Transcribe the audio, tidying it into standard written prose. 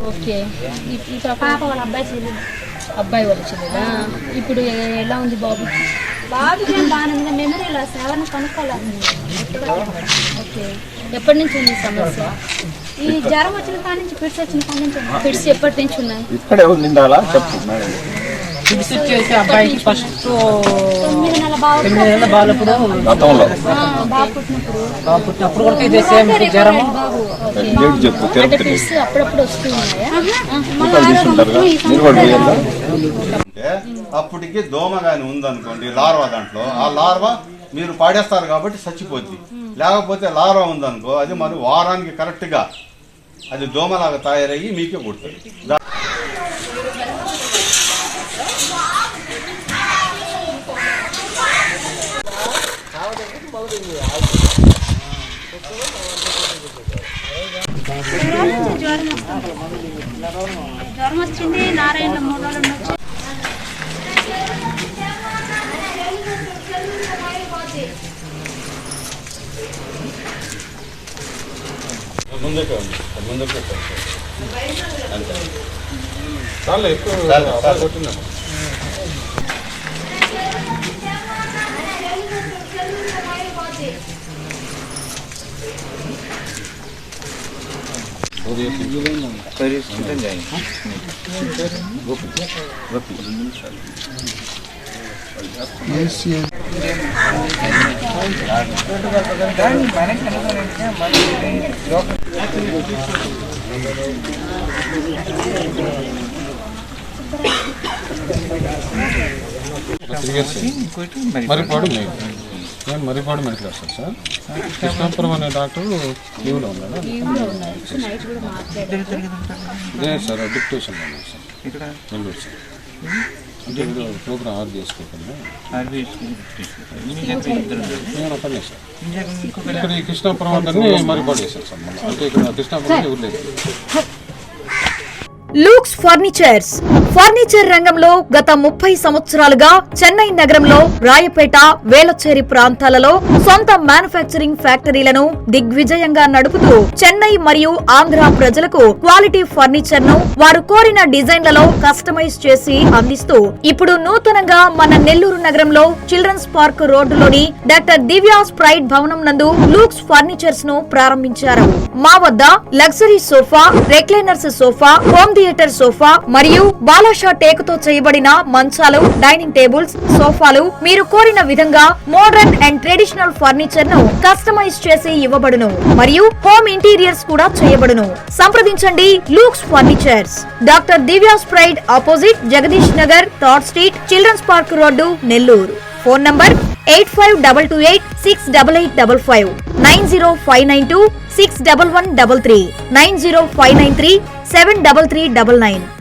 Okay. ఈ పాప వాళ్ళ అబ్బాయి వాళ్ళ చెల్లెలా? ఇప్పుడు ఎలా ఉంది బాబుకి బాగానే ఉంది. మెమరీ లాస్ ఎవరిని కనుక్కోలేదు. ఓకే. ఎప్పటి నుంచి ఉంది సమస్య? ఈ జ్వరం వచ్చిన కాడి నుంచి ఫిట్స్ వచ్చిన కాడి నుంచి ఫిట్స్ ఎప్పటి నుంచి ఉన్నాయి? ఇక్కడే ఉండిందాలా చెప్పు. ఫిట్స్ వచ్చేసి అబ్బాయికి ఫస్ట్ 9 నెలల బాబు గతంలో బాబు పుట్టినప్పుడు కూడా ఇదే సేమ్ జ్వరం. చెప్పు. అంటే ఫిట్స్ అప్పుడప్పుడు వస్తూ ఉన్నాయా? తీసుకుంటారు మీరు కూడా చేయాలి. అప్పటికి దోమ గాని ఉందనుకోండి, లార్వా దాంట్లో, ఆ లార్వా మీరు పాడేస్తారు కాబట్టి చచ్చిపోద్ది. లేకపోతే లార్వా ఉందనుకో, అది మరి వారానికి కరెక్ట్ గా అది దోమలాగా తయారయ్యి మీకే పుడుతుంది. జ్వరం వచ్చింది నారాయణ 3 రోజుల నుంచి. ముందుకే అంతే. చాలా ఎక్కువ కొట్టిందమ్మా. Marripadu medical hospital sir. Krishnapuram అనే డాక్టర్ లీవ్లో ఉన్నాడా? లేదు సార్, డిప్యూటేషన్ ఉన్నాడు సార్. నెల్లూరు సార్. అంటే ప్రోగ్రామ్ ఆర్డర్ చేసుకోకుండా నేను ఒకనే సార్. ఇక్కడ ఈ కృష్ణాపురం అందరినీ మరిపాడు చేశాను సార్. అంటే ఇక్కడ కృష్ణాపురం ఎవరు లేదు. లూక్స్ ఫర్నిచర్స్ ఫర్నిచర్ రంగంలో గత 30 సంవత్సరాలుగా చెన్నై నగరంలో రాయపేట, వేలచేరి ప్రాంతాలలో సొంత మ్యానుఫ్యాక్చరింగ్ ఫ్యాక్టరీలను దిగ్విజయంగా నడుపుతూ చెన్నై మరియు ఆంధ్ర ప్రజలకు క్వాలిటీ ఫర్నిచర్ ను వారు కోరిన డిజైన్లలో కస్టమైజ్ చేసి అందిస్తూ ఇప్పుడు నూతనంగా మన నెల్లూరు నగరంలో చిల్డ్రన్స్ పార్క్ రోడ్డులోని డాక్టర్ దివ్యాస్ ప్రైడ్ భవనం నందు లూక్స్ ఫర్నిచర్స్ ను ప్రారంభించారు. మా వద్ద luxury sofa, recliners sofa, home theatre sofa మరియు బాలాషా టేకుతో చేయబడిన మంచాలు, డైనింగ్ టేబుల్స్, సోఫాలు మీరు కోరిన విధంగా మోడర్న్ అండ్ ట్రెడిషనల్ ఫర్నిచర్ ను కస్టమైజ్ చేసి ఇవ్వబడును మరియు హోమ్ ఇంటీరియర్స్ కూడా చేయబడును. సంప్రదించండి looks furnitures, doctor Divya's pride opposite Jagadish Nagar, third street, children's park road, Nellore. Phone number 8522868855, 90592611133, 90593733399.